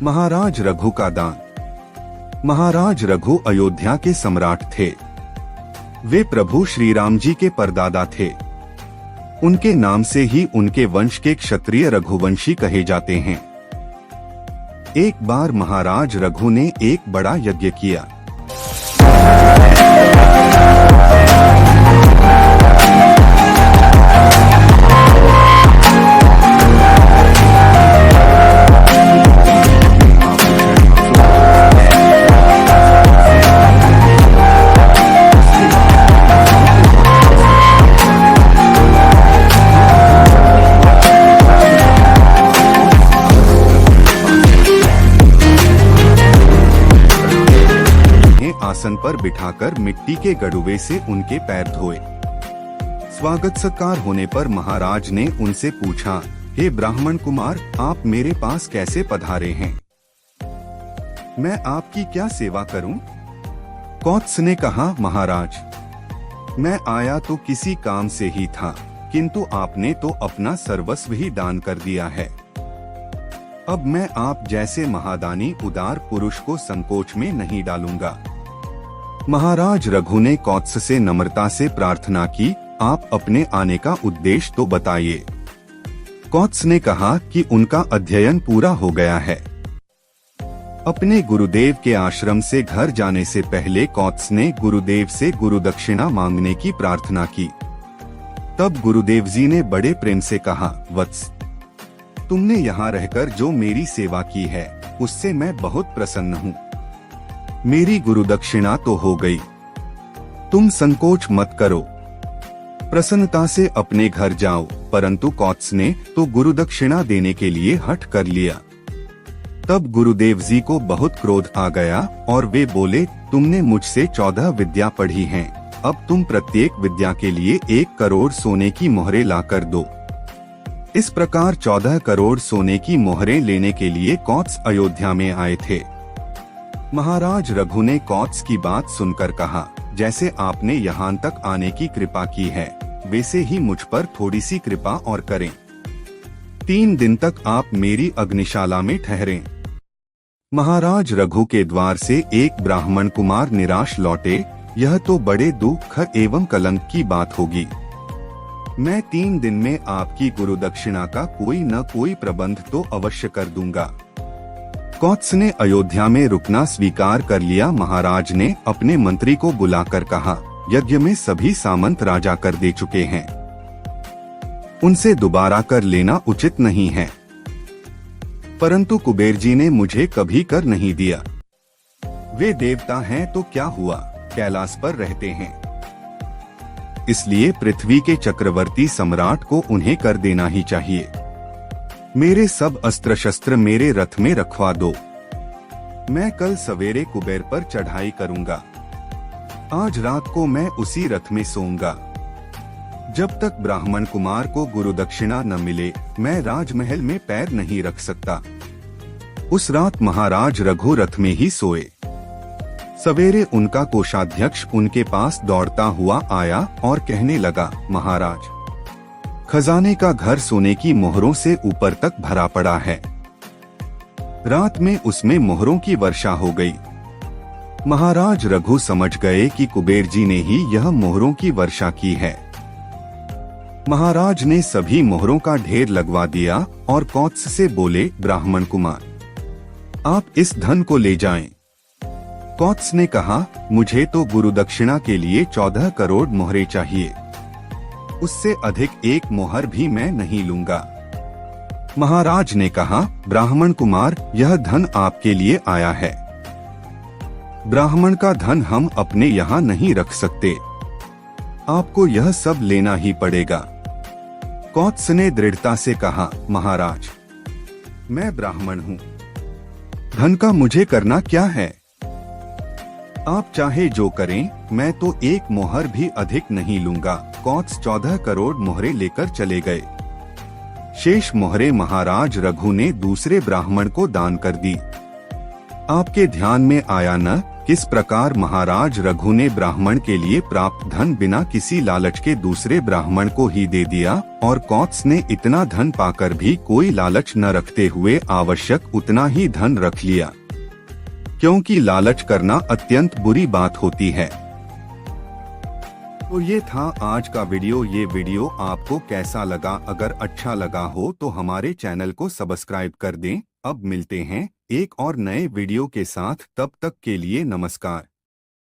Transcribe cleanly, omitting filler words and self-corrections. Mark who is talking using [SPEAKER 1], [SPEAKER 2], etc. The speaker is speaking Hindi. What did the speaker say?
[SPEAKER 1] महाराज रघु का दान। महाराज रघु अयोध्या के सम्राट थे। वे प्रभु श्री राम जी के परदादा थे। उनके नाम से ही उनके वंश के क्षत्रिय रघुवंशी कहे जाते हैं। एक बार महाराज रघु ने एक बड़ा यज्ञ किया। आसन पर बिठाकर मिट्टी के गड़ुए से उनके पैर धोए। स्वागत सत्कार होने पर महाराज ने उनसे पूछा, हे ब्राह्मण कुमार, आप मेरे पास कैसे पधारे हैं? मैं आपकी क्या सेवा करूं? कौत्स ने कहा, महाराज, मैं आया तो किसी काम से ही था, किंतु आपने तो अपना सर्वस्व ही दान कर दिया है। अब मैं आप जैसे महादानी उदार पुरुष को संकोच में नहीं डालूंगा। महाराज रघु ने कौत्स से नम्रता से प्रार्थना की, आप अपने आने का उद्देश्य तो बताइए। कौत्स ने कहा कि उनका अध्ययन पूरा हो गया है। अपने गुरुदेव के आश्रम से घर जाने से पहले कौत्स ने गुरुदेव से गुरुदक्षिणा मांगने की प्रार्थना की। तब गुरुदेव जी ने बड़े प्रेम से कहा, वत्स, तुमने यहाँ रहकर जो मेरी सेवा की है उससे मैं बहुत प्रसन्न हूँ। मेरी गुरुदक्षिणा तो हो गई, तुम संकोच मत करो, प्रसन्नता से अपने घर जाओ। परंतु कौत्स ने तो गुरुदक्षिणा देने के लिए हठ कर लिया। तब गुरुदेव जी को बहुत क्रोध आ गया और वे बोले, तुमने मुझसे 14 विद्या पढ़ी हैं, अब तुम प्रत्येक विद्या के लिए 1 करोड़ सोने की मोहरें लाकर दो। इस प्रकार 14 करोड़ सोने की मोहरें लेने के लिए कौत्स अयोध्या में आए थे। महाराज रघु ने कौत्स की बात सुनकर कहा, जैसे आपने यहाँ तक आने की कृपा की है, वैसे ही मुझ पर थोड़ी सी कृपा और करें। 3 दिन तक आप मेरी अग्निशाला में ठहरें। महाराज रघु के द्वार से एक ब्राह्मण कुमार निराश लौटे। यह तो बड़े दुख एवं कलंक की बात होगी। मैं 3 दिन में आपकी गुरुदक्षिणा का कोई न कोई प्रबंध तो अवश्य कर दूंगा। कौत्स ने अयोध्या में रुकना स्वीकार कर लिया। महाराज ने अपने मंत्री को बुलाकर कहा, यज्ञ में सभी सामंत राजा कर दे चुके हैं, उनसे दोबारा कर लेना उचित नहीं है। परंतु कुबेर जी ने मुझे कभी कर नहीं दिया। वे देवता हैं तो क्या हुआ, कैलाश पर रहते हैं, इसलिए पृथ्वी के चक्रवर्ती सम्राट को उन्हें कर देना ही चाहिए। मेरे सब अस्त्र शस्त्र मेरे रथ में रखवा दो। मैं कल सवेरे कुबेर पर चढ़ाई करूंगा। आज रात को मैं उसी रथ में सोऊंगा। जब तक ब्राह्मण कुमार को गुरुदक्षिणा न मिले, मैं राजमहल में पैर नहीं रख सकता। उस रात महाराज रघु रथ में ही सोए। सवेरे उनका कोषाध्यक्ष उनके पास दौड़ता हुआ आया और कहने लगा, महाराज, खजाने का घर सोने की मोहरों से ऊपर तक भरा पड़ा है। रात में उसमें मोहरों की वर्षा हो गई। महाराज रघु समझ गए कि कुबेर जी ने ही यह मोहरों की वर्षा की है। महाराज ने सभी मोहरों का ढेर लगवा दिया और कौत्स से बोले, ब्राह्मण कुमार, आप इस धन को ले जाएं। कौत्स ने कहा, मुझे तो गुरुदक्षिणा के लिए 14 करोड़ मोहरें चाहिए, उससे अधिक 1 मोहर भी मैं नहीं लूंगा। महाराज ने कहा, ब्राह्मण कुमार, यह धन आपके लिए आया है। ब्राह्मण का धन हम अपने यहाँ नहीं रख सकते, आपको यह सब लेना ही पड़ेगा। कौत्स ने दृढ़ता से कहा, महाराज, मैं ब्राह्मण हूँ, धन का मुझे करना क्या है? आप चाहे जो करें, मैं तो 1 मोहर भी अधिक नहीं लूंगा। कौत्स 14 करोड़ मोहरें लेकर चले गए। शेष मोहरें महाराज रघु ने दूसरे ब्राह्मण को दान कर दी। आपके ध्यान में आया न किस प्रकार महाराज रघु ने ब्राह्मण के लिए प्राप्त धन बिना किसी लालच के दूसरे ब्राह्मण को ही दे दिया, और कौत्स ने इतना धन पाकर भी कोई लालच न रखते हुए आवश्यक उतना ही धन रख लिया, क्योंकि लालच करना अत्यंत बुरी बात होती है। तो ये था आज का वीडियो। ये वीडियो आपको कैसा लगा? अगर अच्छा लगा हो तो हमारे चैनल को सब्सक्राइब कर दें। अब मिलते हैं एक और नए वीडियो के साथ, तब तक के लिए नमस्कार।